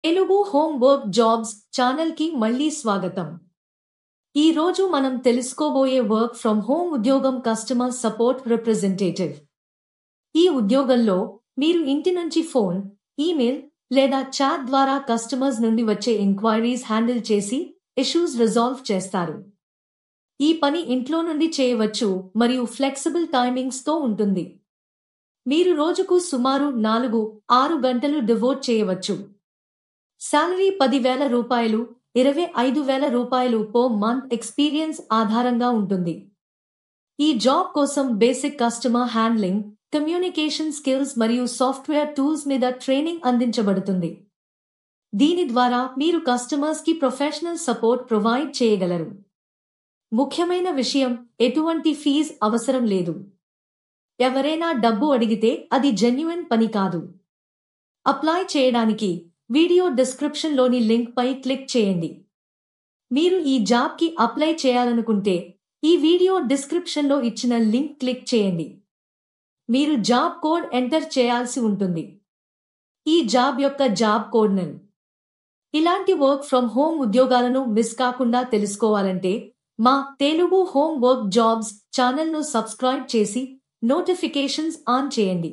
Telugu home work jobs ఛానల్కి మళ్ళీ స్వాగతం. ఈ రోజు మనం తెలుసుకోబోయే వర్క్ ఫ్రమ్ హోమ్ ఉద్యోగం కస్టమర్ సపోర్ట్ రిప్రజెంటేటివ్. ఈ ఉద్యోగంలో మీరు ఇంటి నుంచి ఫోన్, ఈమెయిల్ లేదా చాట్ ద్వారా కస్టమర్స్ నుండి వచ్చే ఎంక్వైరీస్ హ్యాండిల్ చేసి ఇష్యూస్ రిజాల్వ్ చేస్తారు. ఈ పని ఇంట్లో నుండి చేయవచ్చు మరియు ఫ్లెక్సిబుల్ టైమింగ్స్తో ఉంటుంది. మీరు రోజుకు సుమారు 4-6 గంటలు డివోట్ చేయవచ్చు. సాలరీ 10,000 రూపాయలు, 25,000 రూపాయలు పర్ మంత్ ఎక్స్పీరియన్స్ ఆధారంగా ఉంటుంది. ఈ జాబ్ కోసం basic customer handling, communication skills మరియు సాఫ్ట్వేర్ టూల్స్ మీద ట్రైనింగ్ అందించబడుతుంది. దీని ద్వారా మీరు కస్టమర్స్కి ప్రొఫెషనల్ సపోర్ట్ ప్రొవైడ్ చేయగలరు. ముఖ్యమైన విషయం, ఎటువంటి ఫీజు అవసరం లేదు. ఎవరైనా డబ్బు అడిగితే అది జెన్యూన్ పని కాదు. అప్లై చేయడానికి వీడియో డిస్క్రిప్షన్లోని లింక్ పై క్లిక్ చేయండి. మీరు ఈ జాబ్కి అప్లై చేయాలనుకుంటే ఈ వీడియో డిస్క్రిప్షన్లో ఇచ్చిన లింక్ క్లిక్ చేయండి. మీరు జాబ్ కోడ్ ఎంటర్ చేయాల్సి ఉంటుంది. ఈ జాబ్ యొక్క జాబ్ కోడ్ ను. ఇలాంటి వర్క్ ఫ్రమ్ హోమ్ ఉద్యోగాలను మిస్ కాకుండా తెలుసుకోవాలంటే మా తెలుగు హోమ్ వర్క్ జాబ్స్ ఛానల్ను సబ్స్క్రైబ్ చేసి నోటిఫికేషన్స్ ఆన్ చేయండి.